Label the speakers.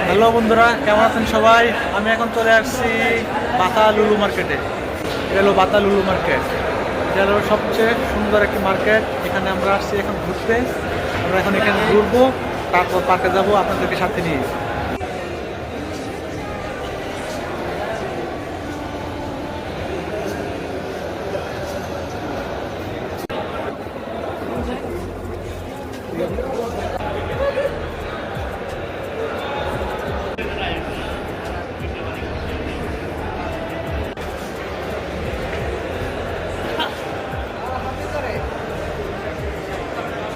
Speaker 1: Hello বন্ধুরা, কেমন আছেন সবাই? আমি এখন চলে আসছি বাতা লুলু মার্কেটে। এটা হলো বাতা লুলু মার্কেট। এটা হলো সবচেয়ে সুন্দর একটি মার্কেট। এখানে আমরা আসছি এখন ঘুরতে। আমরা এখন এখানে ঘুরবো, তারপর পার্কে যাবো আপনাদেরকে সাথে নিয়ে।